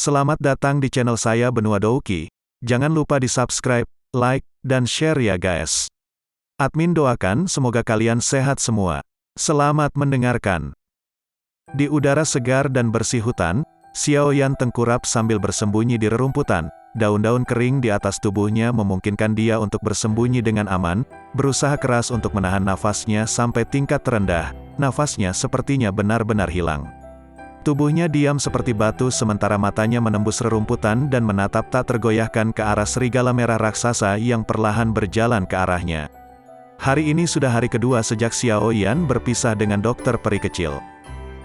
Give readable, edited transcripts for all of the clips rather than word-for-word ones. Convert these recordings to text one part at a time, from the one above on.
Selamat datang di channel saya Benua Douki. Jangan lupa di subscribe, like, dan share ya guys. Admin doakan semoga kalian sehat semua. Selamat mendengarkan. Di udara segar dan bersih hutan, Xiaoyan tengkurap sambil bersembunyi di rerumputan. Daun-daun kering di atas tubuhnya memungkinkan dia untuk bersembunyi dengan aman, berusaha keras untuk menahan nafasnya sampai tingkat terendah. Nafasnya sepertinya benar-benar hilang. Tubuhnya diam seperti batu sementara matanya menembus rerumputan dan menatap tak tergoyahkan ke arah serigala merah raksasa yang perlahan berjalan ke arahnya. Hari ini sudah hari kedua sejak Xiaoyan berpisah dengan dokter peri kecil.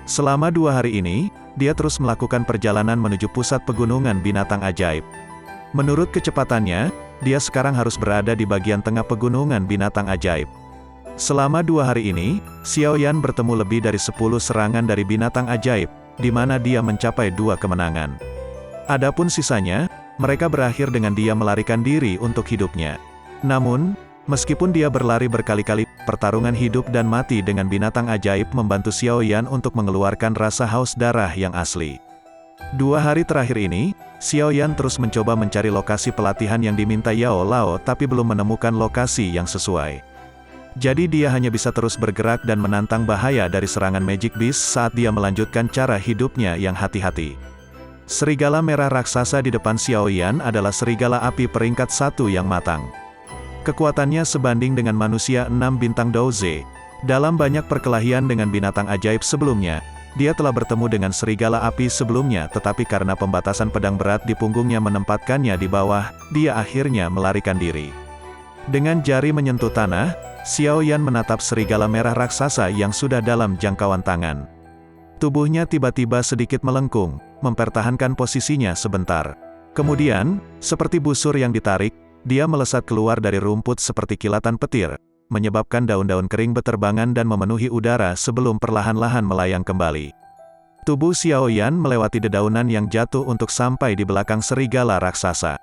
Selama 2 hari ini, dia terus melakukan perjalanan menuju pusat pegunungan binatang ajaib. Menurut kecepatannya, dia sekarang harus berada di bagian tengah pegunungan binatang ajaib. Selama 2 hari ini, Xiaoyan bertemu lebih dari 10 serangan dari binatang ajaib, di mana dia mencapai 2 kemenangan. Adapun sisanya, mereka berakhir dengan dia melarikan diri untuk hidupnya. Namun, meskipun dia berlari berkali-kali, pertarungan hidup dan mati dengan binatang ajaib membantu Xiaoyan untuk mengeluarkan rasa haus darah yang asli. 2 hari terakhir ini, Xiaoyan terus mencoba mencari lokasi pelatihan yang diminta Yao Lao tapi belum menemukan lokasi yang sesuai. Jadi dia hanya bisa terus bergerak dan menantang bahaya dari serangan Magic Beast saat dia melanjutkan cara hidupnya yang hati-hati. Serigala merah raksasa di depan Xiaoyan adalah serigala api peringkat 1 yang matang. Kekuatannya sebanding dengan manusia 6 bintang Douze. Dalam banyak perkelahian dengan binatang ajaib sebelumnya, dia telah bertemu dengan serigala api sebelumnya tetapi karena pembatasan pedang berat di punggungnya menempatkannya di bawah, dia akhirnya melarikan diri. Dengan jari menyentuh tanah, Xiaoyan menatap serigala merah raksasa yang sudah dalam jangkauan tangan. Tubuhnya tiba-tiba sedikit melengkung, mempertahankan posisinya sebentar. Kemudian, seperti busur yang ditarik, dia melesat keluar dari rumput seperti kilatan petir, menyebabkan daun-daun kering beterbangan dan memenuhi udara sebelum perlahan-lahan melayang kembali. Tubuh Xiaoyan melewati dedaunan yang jatuh untuk sampai di belakang serigala raksasa.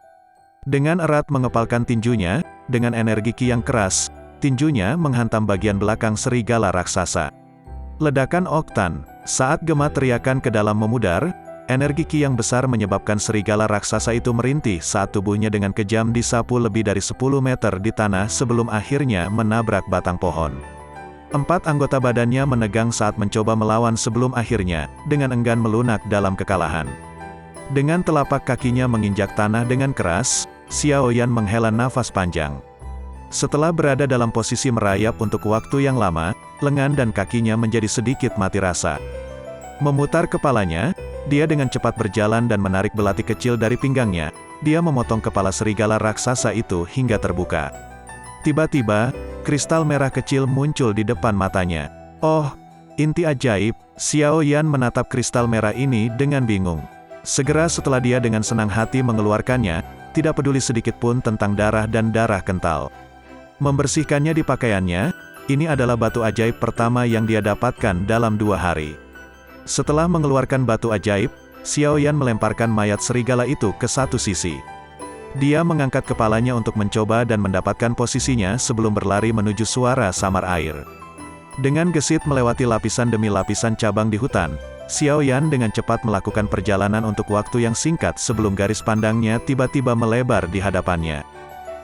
Dengan erat mengepalkan tinjunya, dengan energi ki yang keras, tinjunya menghantam bagian belakang serigala raksasa. Ledakan oktan, saat gema teriakan ke dalam memudar, energi ki yang besar menyebabkan serigala raksasa itu merintih saat tubuhnya dengan kejam disapu lebih dari 10 meter di tanah sebelum akhirnya menabrak batang pohon. 4 anggota badannya menegang saat mencoba melawan sebelum akhirnya, dengan enggan melunak dalam kekalahan. Dengan telapak kakinya menginjak tanah dengan keras, Xiaoyan menghela nafas panjang. Setelah berada dalam posisi merayap untuk waktu yang lama, lengan dan kakinya menjadi sedikit mati rasa. Memutar kepalanya, dia dengan cepat berjalan dan menarik belati kecil dari pinggangnya. Dia memotong kepala serigala raksasa itu hingga terbuka. Tiba-tiba, kristal merah kecil muncul di depan matanya. Oh, inti ajaib. Xiaoyan menatap kristal merah ini dengan bingung. Segera setelah dia dengan senang hati mengeluarkannya, tidak peduli sedikit pun tentang darah dan darah kental. Membersihkannya di pakaiannya, ini adalah batu ajaib pertama yang dia dapatkan dalam 2 hari. Setelah mengeluarkan batu ajaib, Xiaoyan melemparkan mayat serigala itu ke satu sisi. Dia mengangkat kepalanya untuk mencoba dan mendapatkan posisinya sebelum berlari menuju suara samar air. Dengan gesit melewati lapisan demi lapisan cabang di hutan, Xiaoyan dengan cepat melakukan perjalanan untuk waktu yang singkat sebelum garis pandangnya tiba-tiba melebar di hadapannya.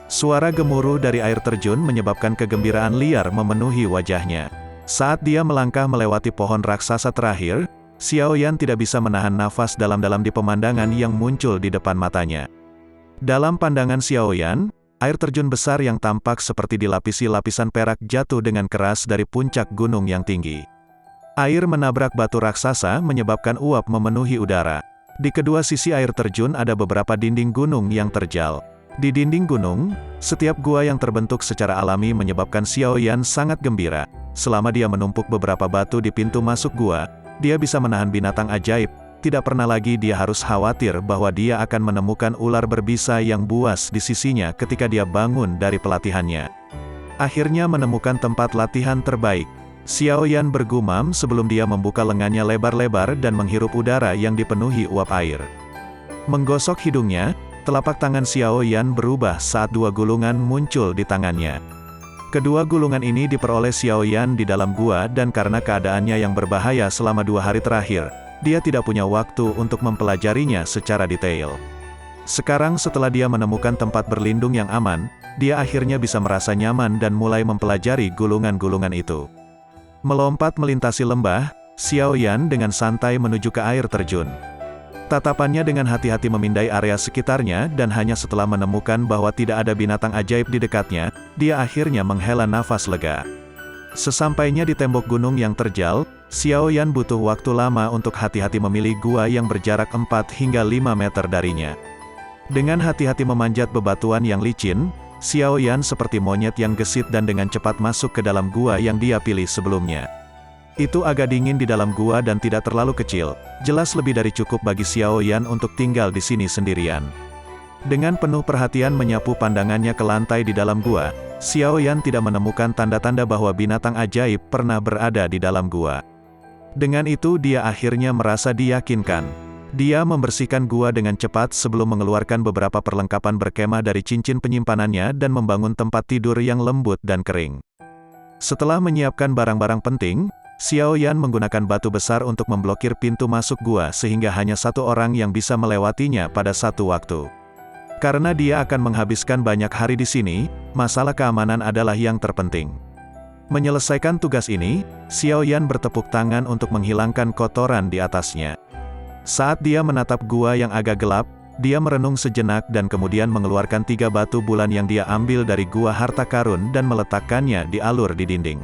Suara gemuruh dari air terjun menyebabkan kegembiraan liar memenuhi wajahnya. Saat dia melangkah melewati pohon raksasa terakhir, Xiaoyan tidak bisa menahan nafas dalam-dalam di pemandangan yang muncul di depan matanya. Dalam pandangan Xiaoyan, air terjun besar yang tampak seperti dilapisi lapisan perak jatuh dengan keras dari puncak gunung yang tinggi. Air menabrak batu raksasa menyebabkan uap memenuhi udara. Di kedua sisi air terjun ada beberapa dinding gunung yang terjal. Di dinding gunung, setiap gua yang terbentuk secara alami menyebabkan Xiaoyan sangat gembira. Selama dia menumpuk beberapa batu di pintu masuk gua, dia bisa menahan binatang ajaib. Tidak pernah lagi dia harus khawatir bahwa dia akan menemukan ular berbisa yang buas di sisinya ketika dia bangun dari pelatihannya. Akhirnya menemukan tempat latihan terbaik. Xiaoyan bergumam sebelum dia membuka lengannya lebar-lebar dan menghirup udara yang dipenuhi uap air. Menggosok hidungnya, telapak tangan Xiaoyan berubah saat 2 gulungan muncul di tangannya. Kedua gulungan ini diperoleh Xiaoyan di dalam gua dan karena keadaannya yang berbahaya selama 2 hari terakhir, dia tidak punya waktu untuk mempelajarinya secara detail. Sekarang setelah dia menemukan tempat berlindung yang aman, dia akhirnya bisa merasa nyaman dan mulai mempelajari gulungan-gulungan itu. Melompat melintasi lembah, Xiao Yan dengan santai menuju ke air terjun. Tatapannya dengan hati-hati memindai area sekitarnya dan hanya setelah menemukan bahwa tidak ada binatang ajaib di dekatnya, dia akhirnya menghela nafas lega. Sesampainya di tembok gunung yang terjal, Xiao Yan butuh waktu lama untuk hati-hati memilih gua yang berjarak 4 hingga 5 meter darinya. Dengan hati-hati memanjat bebatuan yang licin, Xiao Yan seperti monyet yang gesit dan dengan cepat masuk ke dalam gua yang dia pilih sebelumnya. Itu agak dingin di dalam gua dan tidak terlalu kecil, jelas lebih dari cukup bagi Xiao Yan untuk tinggal di sini sendirian. Dengan penuh perhatian menyapu pandangannya ke lantai di dalam gua, Xiao Yan tidak menemukan tanda-tanda bahwa binatang ajaib pernah berada di dalam gua. Dengan itu dia akhirnya merasa diyakinkan. Dia membersihkan gua dengan cepat sebelum mengeluarkan beberapa perlengkapan berkemah dari cincin penyimpanannya dan membangun tempat tidur yang lembut dan kering. Setelah menyiapkan barang-barang penting, Xiao Yan menggunakan batu besar untuk memblokir pintu masuk gua sehingga hanya satu orang yang bisa melewatinya pada satu waktu. Karena dia akan menghabiskan banyak hari di sini, masalah keamanan adalah yang terpenting. Menyelesaikan tugas ini, Xiao Yan bertepuk tangan untuk menghilangkan kotoran di atasnya. Saat dia menatap gua yang agak gelap, dia merenung sejenak dan kemudian mengeluarkan 3 batu bulan yang dia ambil dari gua harta karun dan meletakkannya di alur di dinding.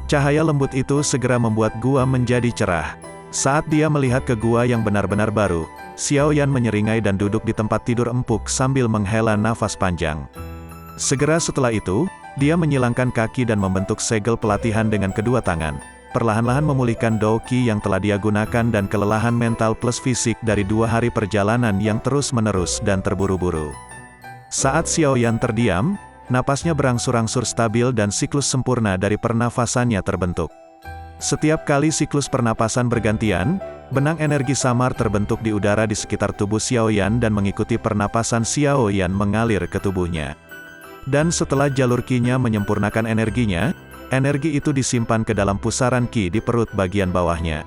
Cahaya lembut itu segera membuat gua menjadi cerah. Saat dia melihat ke gua yang benar-benar baru, Xiao Yan menyeringai dan duduk di tempat tidur empuk sambil menghela nafas panjang. Segera setelah itu, dia menyilangkan kaki dan membentuk segel pelatihan dengan kedua tangan. Perlahan-lahan memulihkan Dao Qi yang telah dia gunakan dan kelelahan mental plus fisik dari 2 hari perjalanan yang terus-menerus dan terburu-buru. Saat Xiao Yan terdiam, napasnya berangsur-angsur stabil dan siklus sempurna dari pernafasannya terbentuk. Setiap kali siklus pernapasan bergantian, benang energi samar terbentuk di udara di sekitar tubuh Xiao Yan dan mengikuti pernapasan Xiao Yan mengalir ke tubuhnya. Dan setelah jalur Qi-nya menyempurnakan energinya, energi itu disimpan ke dalam pusaran Qi di perut bagian bawahnya.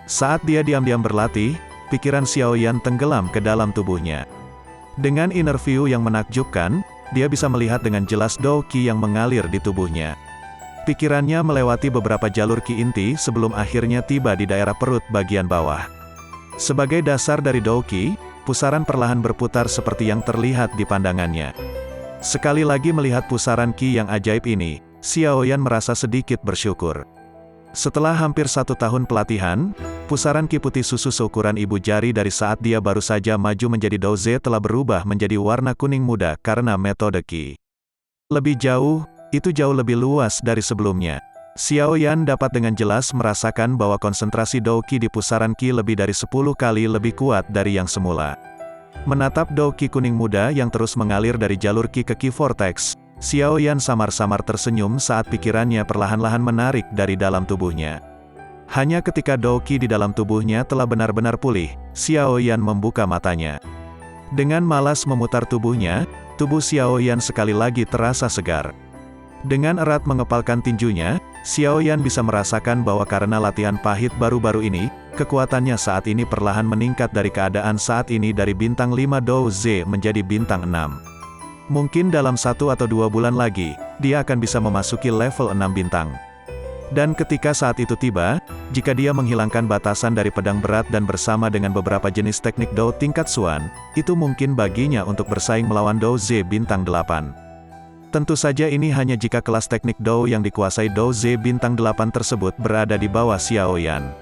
Saat dia diam-diam berlatih, pikiran Xiao Yan tenggelam ke dalam tubuhnya. Dengan inner view yang menakjubkan, dia bisa melihat dengan jelas Dao Qi yang mengalir di tubuhnya. Pikirannya melewati beberapa jalur Qi inti sebelum akhirnya tiba di daerah perut bagian bawah. Sebagai dasar dari Dao Qi, pusaran perlahan berputar seperti yang terlihat di pandangannya. Sekali lagi melihat pusaran Qi yang ajaib ini, Xiao Yan merasa sedikit bersyukur. Setelah hampir 1 tahun pelatihan, pusaran Qi putih susu seukuran ibu jari dari saat dia baru saja maju menjadi Dao Ze telah berubah menjadi warna kuning muda karena metode Qi. Lebih jauh, itu jauh lebih luas dari sebelumnya. Xiao Yan dapat dengan jelas merasakan bahwa konsentrasi Dao Qi di pusaran Qi lebih dari 10 kali lebih kuat dari yang semula. Menatap Dao Qi kuning muda yang terus mengalir dari jalur Qi ke Qi Vortex, Xiao Yan samar-samar tersenyum saat pikirannya perlahan-lahan menarik dari dalam tubuhnya. Hanya ketika Dao Qi di dalam tubuhnya telah benar-benar pulih, Xiao Yan membuka matanya. Dengan malas memutar tubuhnya, tubuh Xiao Yan sekali lagi terasa segar. Dengan erat mengepalkan tinjunya, Xiao Yan bisa merasakan bahwa karena latihan pahit baru-baru ini, kekuatannya saat ini perlahan meningkat dari keadaan saat ini dari bintang 5 Dao Ze menjadi bintang 6. Mungkin dalam 1 atau 2 bulan lagi, dia akan bisa memasuki level 6 bintang. Dan ketika saat itu tiba, jika dia menghilangkan batasan dari pedang berat dan bersama dengan beberapa jenis teknik Dao tingkat Xuan, itu mungkin baginya untuk bersaing melawan Dao Ze bintang 8. Tentu saja ini hanya jika kelas teknik Dao yang dikuasai Dao Ze bintang 8 tersebut berada di bawah Xiao Yan.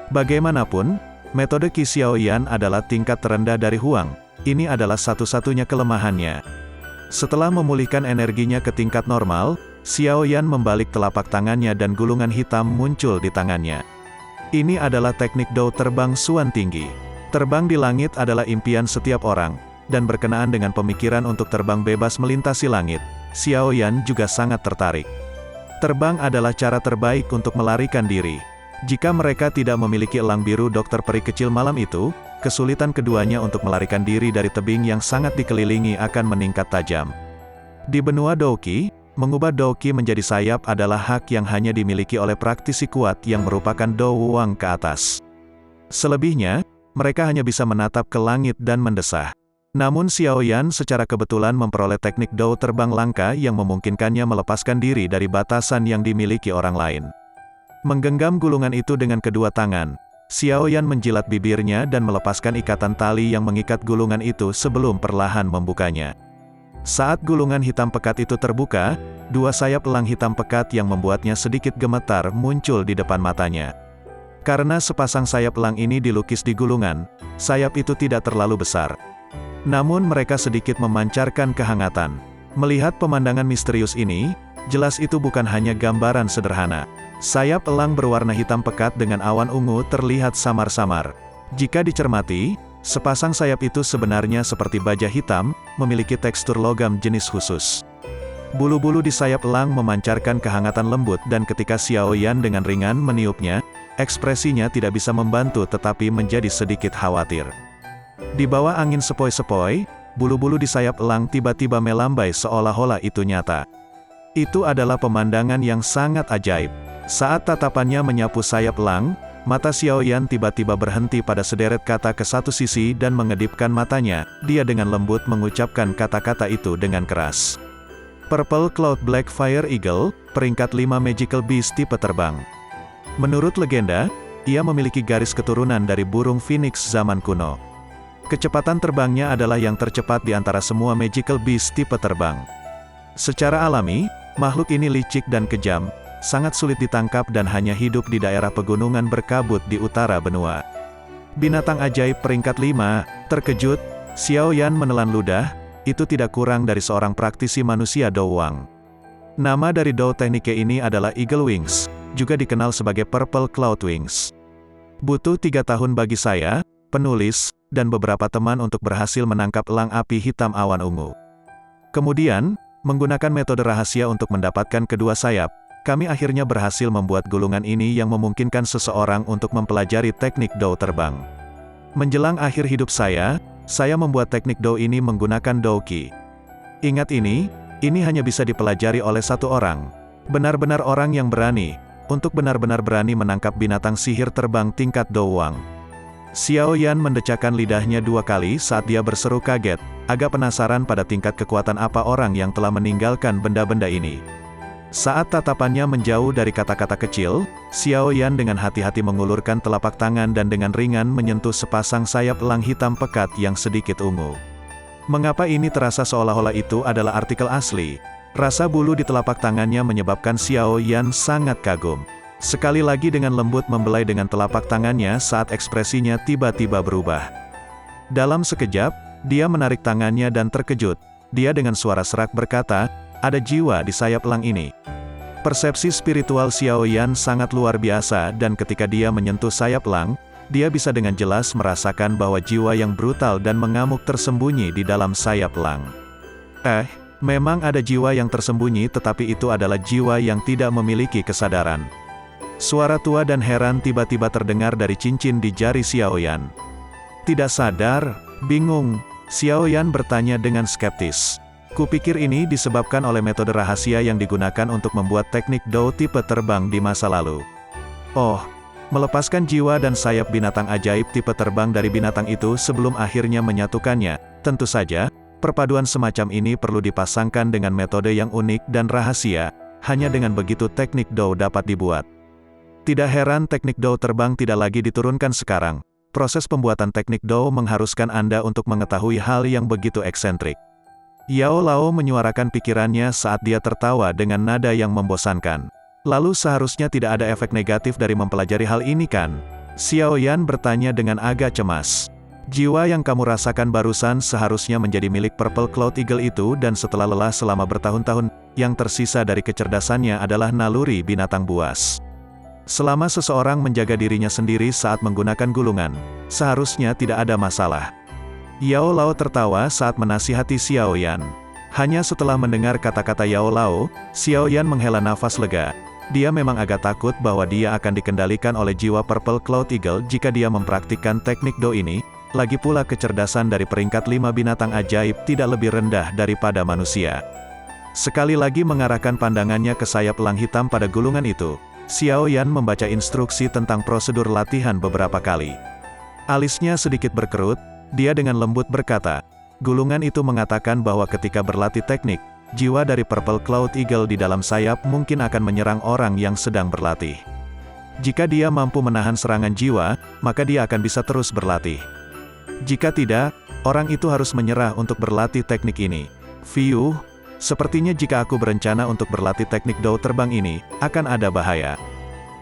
Bagaimanapun, metode Qi Xiao Yan adalah tingkat terendah dari Huang. Ini adalah satu-satunya kelemahannya. Setelah memulihkan energinya ke tingkat normal, Xiao Yan membalik telapak tangannya dan gulungan hitam muncul di tangannya. Ini adalah teknik Dao terbang Xuan tinggi. Terbang di langit adalah impian setiap orang, dan berkenaan dengan pemikiran untuk terbang bebas melintasi langit, Xiao Yan juga sangat tertarik. Terbang adalah cara terbaik untuk melarikan diri. Jika mereka tidak memiliki elang biru dokter peri kecil malam itu, kesulitan keduanya untuk melarikan diri dari tebing yang sangat dikelilingi akan meningkat tajam. Di benua Dao Qi, mengubah Dao Qi menjadi sayap adalah hak yang hanya dimiliki oleh praktisi kuat yang merupakan Dao Wang ke atas. Selebihnya, mereka hanya bisa menatap ke langit dan mendesah. Namun Xiao Yan secara kebetulan memperoleh teknik dao terbang langka yang memungkinkannya melepaskan diri dari batasan yang dimiliki orang lain. Menggenggam gulungan itu dengan kedua tangan, Xiao Yan menjilat bibirnya dan melepaskan ikatan tali yang mengikat gulungan itu sebelum perlahan membukanya. Saat gulungan hitam pekat itu terbuka, dua sayap elang hitam pekat yang membuatnya sedikit gemetar muncul di depan matanya. Karena sepasang sayap elang ini dilukis di gulungan, sayap itu tidak terlalu besar. Namun mereka sedikit memancarkan kehangatan. Melihat pemandangan misterius ini, jelas itu bukan hanya gambaran sederhana. Sayap elang berwarna hitam pekat dengan awan ungu terlihat samar-samar. Jika dicermati, sepasang sayap itu sebenarnya seperti baja hitam, memiliki tekstur logam jenis khusus. Bulu-bulu di sayap elang memancarkan kehangatan lembut dan ketika Xiao Yan dengan ringan meniupnya, ekspresinya tidak bisa membantu tetapi menjadi sedikit khawatir. Di bawah angin sepoi-sepoi, bulu-bulu di sayap elang tiba-tiba melambai seolah-olah itu nyata. Itu adalah pemandangan yang sangat ajaib. Saat tatapannya menyapu sayap elang, mata Xiao Yan tiba-tiba berhenti pada sederet kata ke satu sisi dan mengedipkan matanya, dia dengan lembut mengucapkan kata-kata itu dengan keras. Purple Cloud Black Fire Eagle, peringkat 5 Magical Beast tipe terbang. Menurut legenda, ia memiliki garis keturunan dari burung phoenix zaman kuno. Kecepatan terbangnya adalah yang tercepat di antara semua Magical Beast tipe terbang. Secara alami, makhluk ini licik dan kejam, sangat sulit ditangkap dan hanya hidup di daerah pegunungan berkabut di utara benua. Binatang ajaib peringkat 5, terkejut, Xiao Yan menelan ludah, itu tidak kurang dari seorang praktisi manusia Dao Wang. Nama dari Dao teknike ini adalah Eagle Wings, juga dikenal sebagai Purple Cloud Wings. Butuh 3 tahun bagi saya, penulis, dan beberapa teman untuk berhasil menangkap elang api hitam awan ungu. Kemudian, menggunakan metode rahasia untuk mendapatkan kedua sayap, kami akhirnya berhasil membuat gulungan ini yang memungkinkan seseorang untuk mempelajari teknik dao terbang. Menjelang akhir hidup saya membuat teknik dao ini menggunakan dao qi. Ingat ini hanya bisa dipelajari oleh satu orang. Benar-benar orang yang berani, untuk benar-benar berani menangkap binatang sihir terbang tingkat dao wang. Xiao Yan mendecakkan lidahnya 2 kali saat dia berseru kaget, agak penasaran pada tingkat kekuatan apa orang yang telah meninggalkan benda-benda ini. Saat tatapannya menjauh dari kata-kata kecil, Xiao Yan dengan hati-hati mengulurkan telapak tangan dan dengan ringan menyentuh sepasang sayap elang hitam pekat yang sedikit ungu. Mengapa ini terasa seolah-olah itu adalah artikel asli? Rasa bulu di telapak tangannya menyebabkan Xiao Yan sangat kagum. Sekali lagi dengan lembut membelai dengan telapak tangannya saat ekspresinya tiba-tiba berubah. Dalam sekejap, dia menarik tangannya dan terkejut. Dia dengan suara serak berkata, ada jiwa di sayap elang ini. Persepsi spiritual Xiao Yan sangat luar biasa dan ketika dia menyentuh sayap elang, dia bisa dengan jelas merasakan bahwa jiwa yang brutal dan mengamuk tersembunyi di dalam sayap elang. Memang ada jiwa yang tersembunyi tetapi itu adalah jiwa yang tidak memiliki kesadaran. Suara tua dan heran tiba-tiba terdengar dari cincin di jari Xiao Yan. Tidak sadar, bingung, Xiao Yan bertanya dengan skeptis. Kupikir ini disebabkan oleh metode rahasia yang digunakan untuk membuat teknik dao tipe terbang di masa lalu. Oh, melepaskan jiwa dan sayap binatang ajaib tipe terbang dari binatang itu sebelum akhirnya menyatukannya. Tentu saja, perpaduan semacam ini perlu dipasangkan dengan metode yang unik dan rahasia, hanya dengan begitu teknik dao dapat dibuat. Tidak heran teknik dao terbang tidak lagi diturunkan sekarang. Proses pembuatan teknik dao mengharuskan Anda untuk mengetahui hal yang begitu eksentrik. Yao Lao menyuarakan pikirannya saat dia tertawa dengan nada yang membosankan. Lalu seharusnya tidak ada efek negatif dari mempelajari hal ini kan? Xiao Yan bertanya dengan agak cemas. Jiwa yang kamu rasakan barusan seharusnya menjadi milik Purple Cloud Eagle itu dan setelah lelah selama bertahun-tahun, yang tersisa dari kecerdasannya adalah naluri binatang buas. Selama seseorang menjaga dirinya sendiri saat menggunakan gulungan, seharusnya tidak ada masalah. Yao Lao tertawa saat menasihati Xiao Yan. Hanya setelah mendengar kata-kata Yao Lao, Xiao Yan menghela nafas lega. Dia memang agak takut bahwa dia akan dikendalikan oleh jiwa Purple Cloud Eagle jika dia mempraktikkan teknik dao ini, lagi pula kecerdasan dari peringkat 5 binatang ajaib tidak lebih rendah daripada manusia. Sekali lagi mengarahkan pandangannya ke sayap elang hitam pada gulungan itu, Xiao Yan membaca instruksi tentang prosedur latihan beberapa kali. Alisnya sedikit berkerut, dia dengan lembut berkata, "Gulungan itu mengatakan bahwa ketika berlatih teknik, jiwa dari Purple Cloud Eagle di dalam sayap mungkin akan menyerang orang yang sedang berlatih. Jika dia mampu menahan serangan jiwa, maka dia akan bisa terus berlatih. Jika tidak, orang itu harus menyerah untuk berlatih teknik ini. Fiu, sepertinya jika aku berencana untuk berlatih teknik dao terbang ini, akan ada bahaya."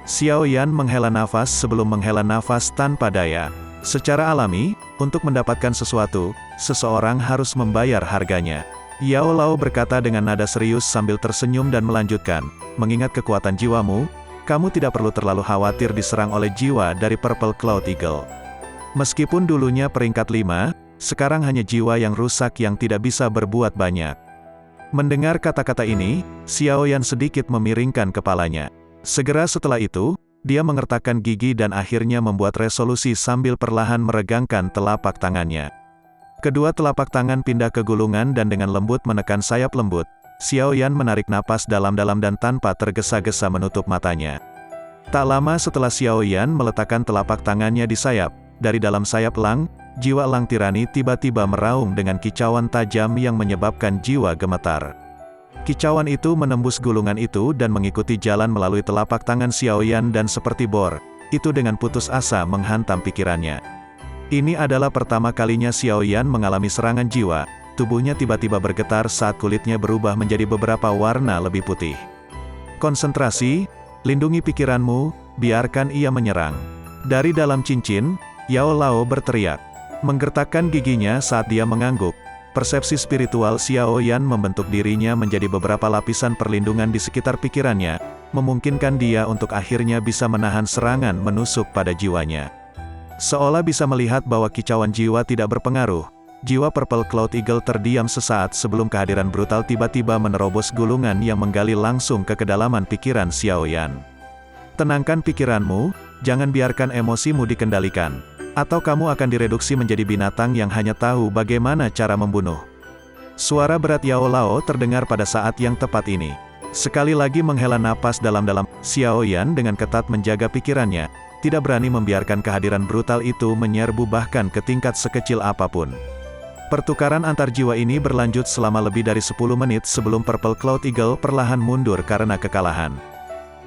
Xiao Yan menghela nafas sebelum menghela nafas tanpa daya. Secara alami, untuk mendapatkan sesuatu, seseorang harus membayar harganya. Yao Lao berkata dengan nada serius sambil tersenyum dan melanjutkan, "Mengingat kekuatan jiwamu, kamu tidak perlu terlalu khawatir diserang oleh jiwa dari Purple Cloud Eagle. Meskipun dulunya peringkat 5, sekarang hanya jiwa yang rusak yang tidak bisa berbuat banyak." Mendengar kata-kata ini, Xiao Yan sedikit memiringkan kepalanya. Segera setelah itu, dia mengertakkan gigi dan akhirnya membuat resolusi sambil perlahan meregangkan telapak tangannya. Kedua telapak tangan pindah ke gulungan dan dengan lembut menekan sayap lembut. Xiao Yan menarik napas dalam-dalam dan tanpa tergesa-gesa menutup matanya. Tak lama setelah Xiao Yan meletakkan telapak tangannya di sayap, dari dalam sayap elang, jiwa elang tirani tiba-tiba meraung dengan kicauan tajam yang menyebabkan jiwa gemetar. Kicauan itu menembus gulungan itu dan mengikuti jalan melalui telapak tangan Xiao Yan dan seperti bor, itu dengan putus asa menghantam pikirannya. Ini adalah pertama kalinya Xiao Yan mengalami serangan jiwa, tubuhnya tiba-tiba bergetar saat kulitnya berubah menjadi beberapa warna lebih putih. "Konsentrasi, lindungi pikiranmu, biarkan ia menyerang." Dari dalam cincin, Yao Lao berteriak. Menggertakkan giginya saat dia mengangguk. Persepsi spiritual Xiao Yan membentuk dirinya menjadi beberapa lapisan perlindungan di sekitar pikirannya, memungkinkan dia untuk akhirnya bisa menahan serangan menusuk pada jiwanya. Seolah bisa melihat bahwa kicauan jiwa tidak berpengaruh, jiwa Purple Cloud Eagle terdiam sesaat sebelum kehadiran brutal tiba-tiba menerobos gulungan yang menggali langsung ke kedalaman pikiran Xiao Yan. "Tenangkan pikiranmu, jangan biarkan emosimu dikendalikan. Atau kamu akan direduksi menjadi binatang yang hanya tahu bagaimana cara membunuh." Suara berat Yao Lao terdengar pada saat yang tepat ini. Sekali lagi menghela napas dalam-dalam, Xiao Yan dengan ketat menjaga pikirannya, tidak berani membiarkan kehadiran brutal itu menyerbu bahkan ke tingkat sekecil apapun. Pertukaran antar jiwa ini berlanjut selama lebih dari 10 menit sebelum Purple Cloud Eagle perlahan mundur karena kekalahan.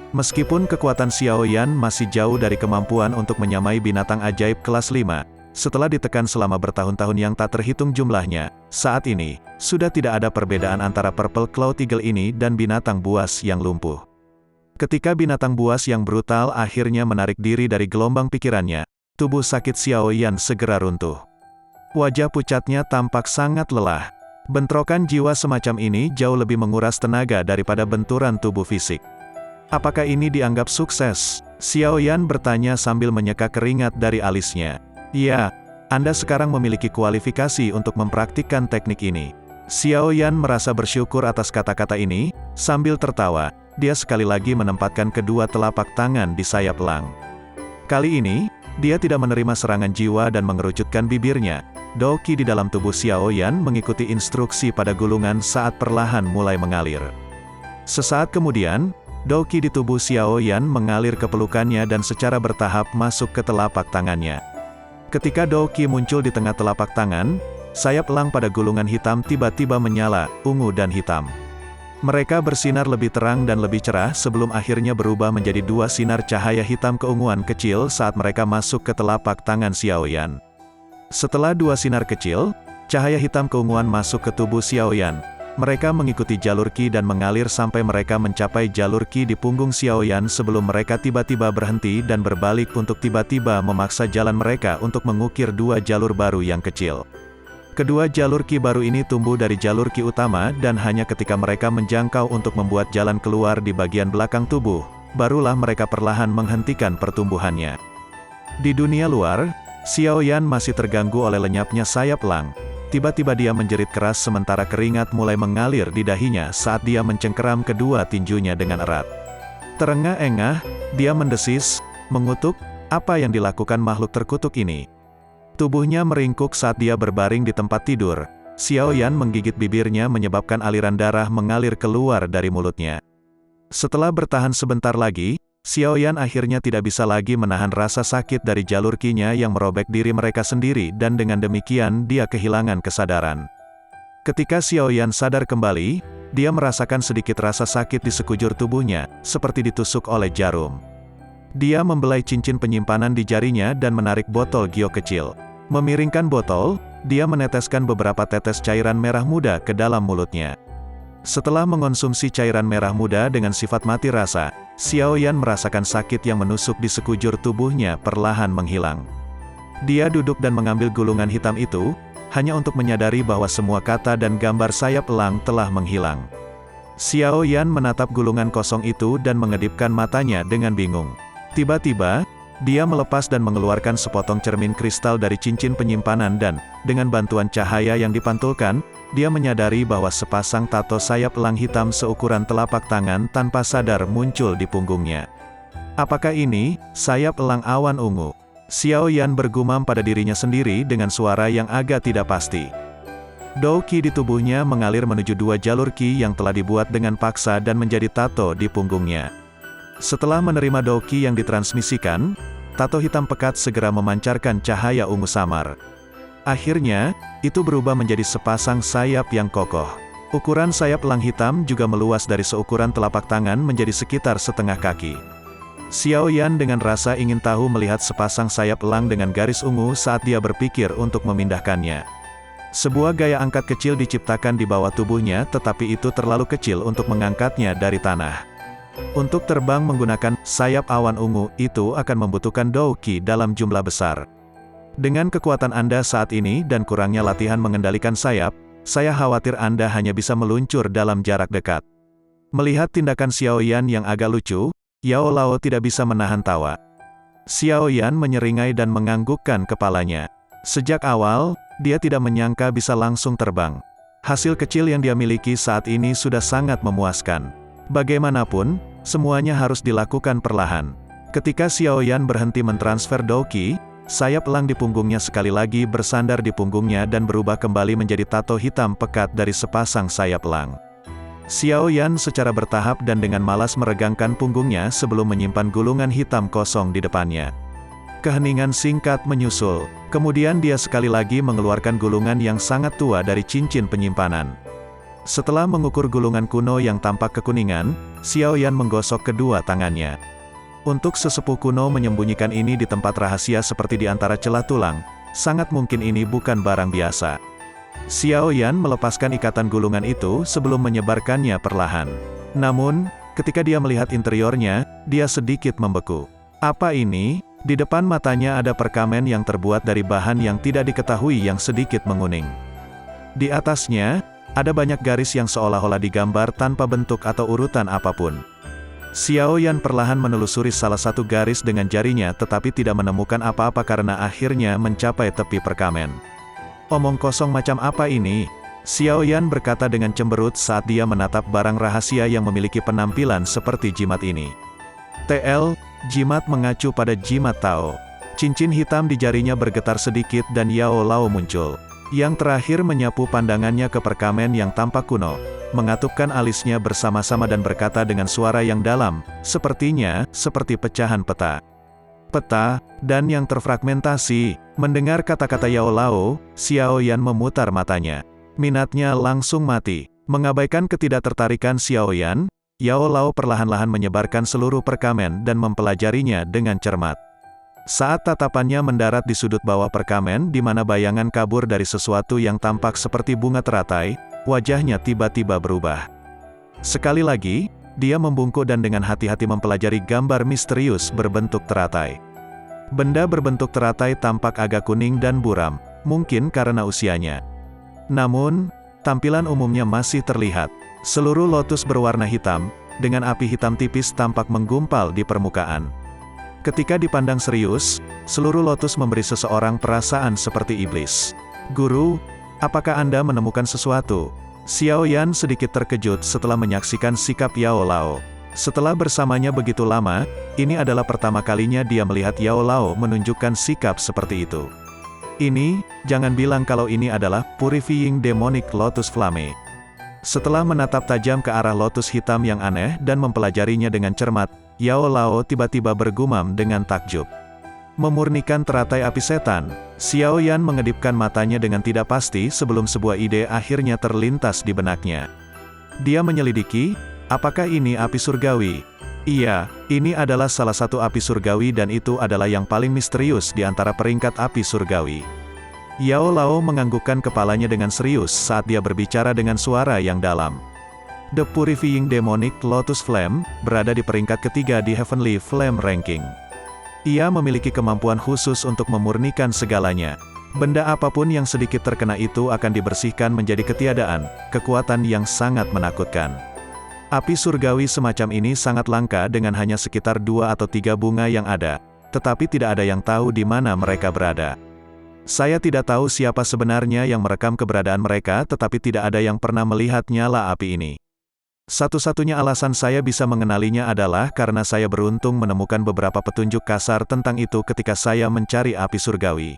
Meskipun kekuatan Xiao Yan masih jauh dari kemampuan untuk menyamai binatang ajaib kelas 5, setelah ditekan selama bertahun-tahun yang tak terhitung jumlahnya, saat ini, sudah tidak ada perbedaan antara Purple Cloud Eagle ini dan binatang buas yang lumpuh. Ketika binatang buas yang brutal akhirnya menarik diri dari gelombang pikirannya, tubuh sakit Xiao Yan segera runtuh. Wajah pucatnya tampak sangat lelah. Bentrokan jiwa semacam ini jauh lebih menguras tenaga daripada benturan tubuh fisik. "Apakah ini dianggap sukses?" Xiao Yan bertanya sambil menyeka keringat dari alisnya. "Ya, Anda sekarang memiliki kualifikasi untuk mempraktikkan teknik ini." Xiao Yan merasa bersyukur atas kata-kata ini, sambil tertawa, dia sekali lagi menempatkan kedua telapak tangan di sayap elang. Kali ini, dia tidak menerima serangan jiwa dan mengerucutkan bibirnya. Dao Qi di dalam tubuh Xiao Yan mengikuti instruksi pada gulungan saat perlahan mulai mengalir. Sesaat kemudian, Dao Qi di tubuh Xiao Yan mengalir ke pelukannya dan secara bertahap masuk ke telapak tangannya. Ketika Dao Qi muncul di tengah telapak tangan, sayap elang pada gulungan hitam tiba-tiba menyala, ungu dan hitam. Mereka bersinar lebih terang dan lebih cerah sebelum akhirnya berubah menjadi dua sinar cahaya hitam keunguan kecil saat mereka masuk ke telapak tangan Xiao Yan. Setelah dua sinar kecil, cahaya hitam keunguan masuk ke tubuh Xiao Yan. Mereka mengikuti jalur Qi dan mengalir sampai mereka mencapai jalur Qi di punggung Xiao Yan sebelum mereka tiba-tiba berhenti dan berbalik untuk tiba-tiba memaksa jalan mereka untuk mengukir dua jalur baru yang kecil. Kedua jalur Qi baru ini tumbuh dari jalur Qi utama dan hanya ketika mereka menjangkau untuk membuat jalan keluar di bagian belakang tubuh, barulah mereka perlahan menghentikan pertumbuhannya. Di dunia luar, Xiao Yan masih terganggu oleh lenyapnya sayap elang. Tiba-tiba dia menjerit keras sementara keringat mulai mengalir di dahinya saat dia mencengkeram kedua tinjunya dengan erat. Terengah-engah, dia mendesis, mengutuk, apa yang dilakukan makhluk terkutuk ini. Tubuhnya meringkuk saat dia berbaring di tempat tidur. Xiao Yan menggigit bibirnya menyebabkan aliran darah mengalir keluar dari mulutnya. Setelah bertahan sebentar lagi, Xiaoyan akhirnya tidak bisa lagi menahan rasa sakit dari jalur qi-nya yang merobek diri mereka sendiri dan dengan demikian dia kehilangan kesadaran. Ketika Xiaoyan sadar kembali, dia merasakan sedikit rasa sakit di sekujur tubuhnya, seperti ditusuk oleh jarum. Dia membelai cincin penyimpanan di jarinya dan menarik botol gio kecil. Memiringkan botol, dia meneteskan beberapa tetes cairan merah muda ke dalam mulutnya. Setelah mengonsumsi cairan merah muda dengan sifat mati rasa, Xiaoyan merasakan sakit yang menusuk di sekujur tubuhnya perlahan menghilang. Dia duduk dan mengambil gulungan hitam itu, hanya untuk menyadari bahwa semua kata dan gambar sayap elang telah menghilang. Xiaoyan menatap gulungan kosong itu dan mengedipkan matanya dengan bingung. Tiba-tiba, dia melepas dan mengeluarkan sepotong cermin kristal dari cincin penyimpanan dan, dengan bantuan cahaya yang dipantulkan, dia menyadari bahwa sepasang tato sayap elang hitam seukuran telapak tangan tanpa sadar muncul di punggungnya. Apakah ini sayap elang awan ungu? Xiaoyan bergumam pada dirinya sendiri dengan suara yang agak tidak pasti. Dou qi di tubuhnya mengalir menuju dua jalur qi yang telah dibuat dengan paksa dan menjadi tato di punggungnya. Setelah menerima dou qi yang ditransmisikan, tato hitam pekat segera memancarkan cahaya ungu samar. Akhirnya, itu berubah menjadi sepasang sayap yang kokoh. Ukuran sayap elang hitam juga meluas dari seukuran telapak tangan menjadi sekitar setengah kaki. Xiaoyan dengan rasa ingin tahu melihat sepasang sayap elang dengan garis ungu saat dia berpikir untuk memindahkannya. Sebuah gaya angkat kecil diciptakan di bawah tubuhnya tetapi itu terlalu kecil untuk mengangkatnya dari tanah. Untuk terbang menggunakan sayap awan ungu, itu akan membutuhkan dou qi dalam jumlah besar. Dengan kekuatan Anda saat ini dan kurangnya latihan mengendalikan sayap, saya khawatir Anda hanya bisa meluncur dalam jarak dekat. Melihat tindakan Xiaoyan yang agak lucu, Yao Lao tidak bisa menahan tawa. Xiaoyan menyeringai dan menganggukkan kepalanya. Sejak awal, dia tidak menyangka bisa langsung terbang. Hasil kecil yang dia miliki saat ini sudah sangat memuaskan. Bagaimanapun, semuanya harus dilakukan perlahan. Ketika Xiaoyan berhenti mentransfer dou qi, sayap elang di punggungnya sekali lagi bersandar di punggungnya dan berubah kembali menjadi tato hitam pekat dari sepasang sayap elang. Xiaoyan secara bertahap dan dengan malas meregangkan punggungnya sebelum menyimpan gulungan hitam kosong di depannya. Keheningan singkat menyusul, kemudian dia sekali lagi mengeluarkan gulungan yang sangat tua dari cincin penyimpanan. Setelah mengukur gulungan kuno yang tampak kekuningan, Xiaoyan menggosok kedua tangannya. Untuk sesepuh kuno menyembunyikan ini di tempat rahasia seperti di antara celah tulang, sangat mungkin ini bukan barang biasa. Xiaoyan melepaskan ikatan gulungan itu sebelum menyebarkannya perlahan. Namun, ketika dia melihat interiornya, dia sedikit membeku. Apa ini? Di depan matanya ada perkamen yang terbuat dari bahan yang tidak diketahui yang sedikit menguning. Di atasnya, ada banyak garis yang seolah-olah digambar tanpa bentuk atau urutan apapun. Xiaoyan perlahan menelusuri salah satu garis dengan jarinya tetapi tidak menemukan apa-apa karena akhirnya mencapai tepi perkamen. Omong kosong macam apa ini? Xiaoyan berkata dengan cemberut saat dia menatap barang rahasia yang memiliki penampilan seperti jimat ini. TL, jimat mengacu pada jimat Tao. Cincin hitam di jarinya bergetar sedikit dan Yao Lao muncul. Yang terakhir menyapu pandangannya ke perkamen yang tampak kuno, mengatupkan alisnya bersama-sama dan berkata dengan suara yang dalam, sepertinya, seperti pecahan peta. Peta, dan yang terfragmentasi. Mendengar kata-kata Yao Lao, Xiaoyan memutar matanya. Minatnya langsung mati. Mengabaikan ketidaktertarikan Xiaoyan, Yao Lao perlahan-lahan menyebarkan seluruh perkamen dan mempelajarinya dengan cermat. Saat tatapannya mendarat di sudut bawah perkamen di mana bayangan kabur dari sesuatu yang tampak seperti bunga teratai, wajahnya tiba-tiba berubah. Sekali lagi, dia membungkuk dan dengan hati-hati mempelajari gambar misterius berbentuk teratai. Benda berbentuk teratai tampak agak kuning dan buram, mungkin karena usianya. Namun, tampilan umumnya masih terlihat. Seluruh lotus berwarna hitam, dengan api hitam tipis tampak menggumpal di permukaan. Ketika dipandang serius, seluruh lotus memberi seseorang perasaan seperti iblis. Guru, apakah Anda menemukan sesuatu? Xiaoyan sedikit terkejut setelah menyaksikan sikap Yao Lao. Setelah bersamanya begitu lama, ini adalah pertama kalinya dia melihat Yao Lao menunjukkan sikap seperti itu. Ini, jangan bilang kalau ini adalah Purifying Demonic Lotus Flame. Setelah menatap tajam ke arah lotus hitam yang aneh dan mempelajarinya dengan cermat, Yao Lao tiba-tiba bergumam dengan takjub. Memurnikan teratai api setan, Xiao Yan mengedipkan matanya dengan tidak pasti sebelum sebuah ide akhirnya terlintas di benaknya. Dia menyelidiki, apakah ini api surgawi? Iya, ini adalah salah satu api surgawi dan itu adalah yang paling misterius di antara peringkat api surgawi. Yao Lao menganggukkan kepalanya dengan serius saat dia berbicara dengan suara yang dalam. The Purifying Demonic Lotus Flame berada di peringkat ketiga di Heavenly Flame Ranking. Ia memiliki kemampuan khusus untuk memurnikan segalanya. Benda apapun yang sedikit terkena itu akan dibersihkan menjadi ketiadaan, kekuatan yang sangat menakutkan. Api surgawi semacam ini sangat langka dengan hanya sekitar 2 atau 3 bunga yang ada, tetapi tidak ada yang tahu di mana mereka berada. Saya tidak tahu siapa sebenarnya yang merekam keberadaan mereka tetapi tidak ada yang pernah melihat nyala api ini. Satu-satunya alasan saya bisa mengenalinya adalah karena saya beruntung menemukan beberapa petunjuk kasar tentang itu ketika saya mencari api surgawi.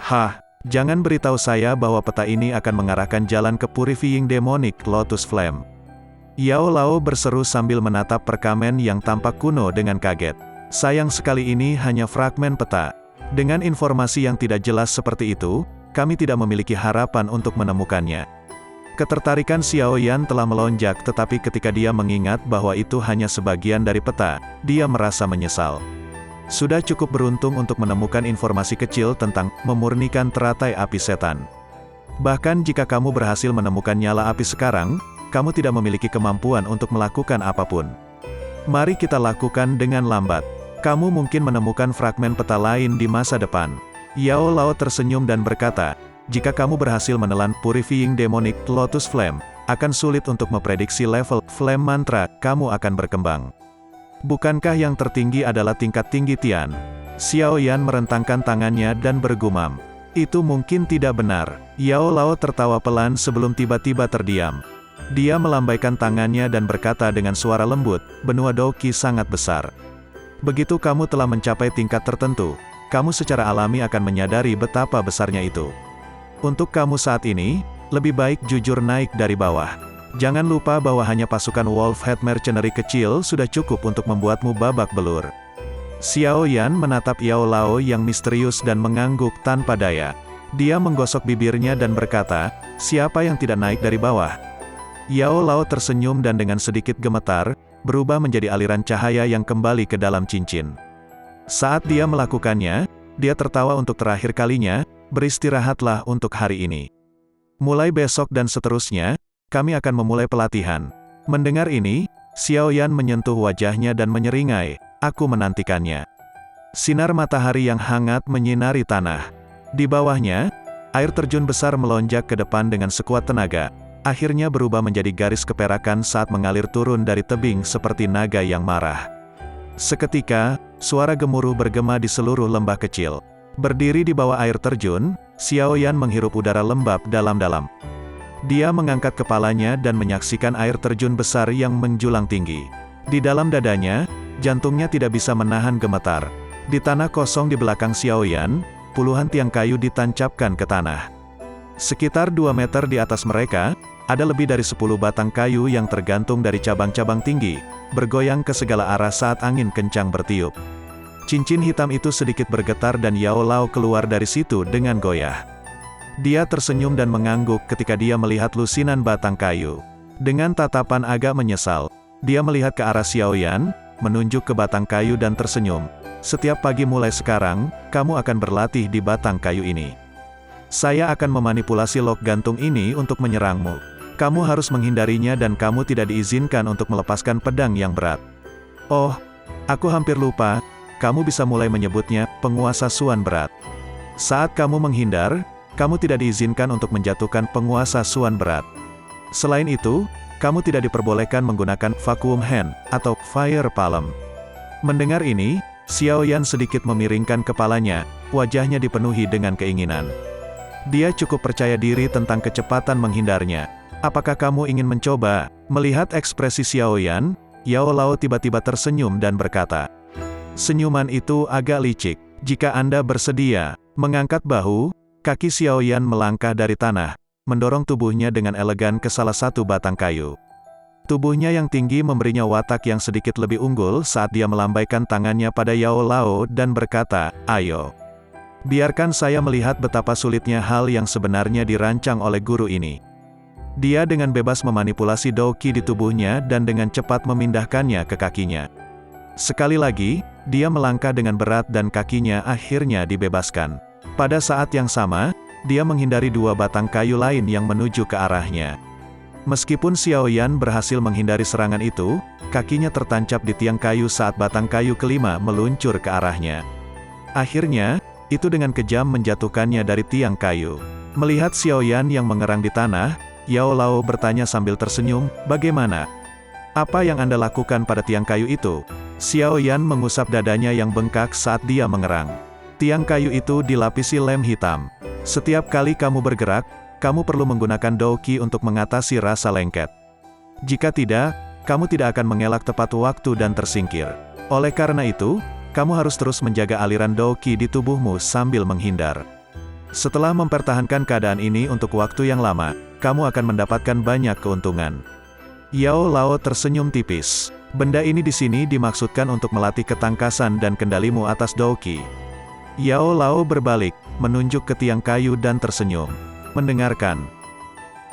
Hah, jangan beritahu saya bahwa peta ini akan mengarahkan jalan ke Purifying Demonic Lotus Flame. Yao Lao berseru sambil menatap perkamen yang tampak kuno dengan kaget. Sayang sekali ini hanya fragmen peta. Dengan informasi yang tidak jelas seperti itu, kami tidak memiliki harapan untuk menemukannya. Ketertarikan Xiao Yan telah melonjak tetapi ketika dia mengingat bahwa itu hanya sebagian dari peta, dia merasa menyesal. Sudah cukup beruntung untuk menemukan informasi kecil tentang memurnikan teratai api setan. Bahkan jika kamu berhasil menemukan nyala api sekarang, kamu tidak memiliki kemampuan untuk melakukan apapun. Mari kita lakukan dengan lambat. Kamu mungkin menemukan fragmen peta lain di masa depan. Yao Lao tersenyum dan berkata, jika kamu berhasil menelan Purifying Demonic Lotus Flame, akan sulit untuk memprediksi level Flame Mantra kamu akan berkembang. Bukankah yang tertinggi adalah tingkat tinggi Tian? Xiao Yan merentangkan tangannya dan bergumam. Itu mungkin tidak benar. Yao Lao tertawa pelan sebelum tiba-tiba terdiam. Dia melambaikan tangannya dan berkata dengan suara lembut, benua Doqi sangat besar. Begitu kamu telah mencapai tingkat tertentu, kamu secara alami akan menyadari betapa besarnya itu. Untuk kamu saat ini, lebih baik jujur naik dari bawah. Jangan lupa bahwa hanya pasukan Wolf Head Mercenary kecil sudah cukup untuk membuatmu babak belur. Xiao Yan menatap Yao Lao yang misterius dan mengangguk tanpa daya. Dia menggosok bibirnya dan berkata, siapa yang tidak naik dari bawah? Yao Lao tersenyum dan dengan sedikit gemetar, berubah menjadi aliran cahaya yang kembali ke dalam cincin. Saat dia melakukannya, dia tertawa untuk terakhir kalinya, beristirahatlah untuk hari ini. Mulai besok dan seterusnya, kami akan memulai pelatihan. Mendengar ini, Xiao Yan menyentuh wajahnya dan menyeringai, aku menantikannya. Sinar matahari yang hangat menyinari tanah. Di bawahnya, air terjun besar melonjak ke depan dengan sekuat tenaga, akhirnya berubah menjadi garis keperakan saat mengalir turun dari tebing seperti naga yang marah. Seketika, suara gemuruh bergema di seluruh lembah kecil. Berdiri di bawah air terjun, Xiao Yan menghirup udara lembab dalam-dalam. Dia mengangkat kepalanya dan menyaksikan air terjun besar yang menjulang tinggi. Di dalam dadanya, jantungnya tidak bisa menahan gemetar. Di tanah kosong di belakang Xiao Yan, puluhan tiang kayu ditancapkan ke tanah. Sekitar 2 meter di atas mereka, ada lebih dari 10 batang kayu yang tergantung dari cabang-cabang tinggi, bergoyang ke segala arah saat angin kencang bertiup. Cincin hitam itu sedikit bergetar dan Yao Lao keluar dari situ dengan goyah. Dia tersenyum dan mengangguk ketika dia melihat lusinan batang kayu. Dengan tatapan agak menyesal, dia melihat ke arah Xiao Yan, menunjuk ke batang kayu dan tersenyum. Setiap pagi mulai sekarang, kamu akan berlatih di batang kayu ini. Saya akan memanipulasi lok gantung ini untuk menyerangmu. Kamu harus menghindarinya dan kamu tidak diizinkan untuk melepaskan pedang yang berat. Oh, aku hampir lupa. Kamu bisa mulai menyebutnya, penguasa suan berat. Saat kamu menghindar, kamu tidak diizinkan untuk menjatuhkan penguasa suan berat. Selain itu, kamu tidak diperbolehkan menggunakan vacuum hand, atau fire palm. Mendengar ini, Xiao Yan sedikit memiringkan kepalanya, wajahnya dipenuhi dengan keinginan. Dia cukup percaya diri tentang kecepatan menghindarnya. Apakah kamu ingin mencoba? Melihat ekspresi Xiao Yan, Yao Lao tiba-tiba tersenyum dan berkata, senyuman itu agak licik. Jika Anda bersedia, mengangkat bahu, kaki Xiao Yan melangkah dari tanah, mendorong tubuhnya dengan elegan ke salah satu batang kayu. Tubuhnya yang tinggi memberinya watak yang sedikit lebih unggul saat dia melambaikan tangannya pada Yao Lao dan berkata, "Ayo. Biarkan saya melihat betapa sulitnya hal yang sebenarnya dirancang oleh guru ini." Dia dengan bebas memanipulasi Doqi di tubuhnya dan dengan cepat memindahkannya ke kakinya. Sekali lagi, dia melangkah dengan berat dan kakinya akhirnya dibebaskan. Pada saat yang sama, dia menghindari dua batang kayu lain yang menuju ke arahnya. Meskipun Xiao Yan berhasil menghindari serangan itu, kakinya tertancap di tiang kayu saat batang kayu kelima meluncur ke arahnya. Akhirnya, itu dengan kejam menjatuhkannya dari tiang kayu. Melihat Xiao Yan yang mengerang di tanah, Yao Lao bertanya sambil tersenyum, "Bagaimana? Apa yang Anda lakukan pada tiang kayu itu?" Xiao Yan mengusap dadanya yang bengkak saat dia mengerang. Tiang kayu itu dilapisi lem hitam. Setiap kali kamu bergerak, kamu perlu menggunakan Doqi untuk mengatasi rasa lengket. Jika tidak, kamu tidak akan mengelak tepat waktu dan tersingkir. Oleh karena itu, kamu harus terus menjaga aliran Doqi di tubuhmu sambil menghindar. Setelah mempertahankan keadaan ini untuk waktu yang lama, kamu akan mendapatkan banyak keuntungan. Yao Lao tersenyum tipis. Benda ini di sini dimaksudkan untuk melatih ketangkasan dan kendalimu atas Doqi. Yao Lao berbalik, menunjuk ke tiang kayu dan tersenyum. Mendengarkan.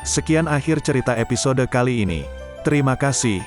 Sekian akhir cerita episode kali ini. Terima kasih.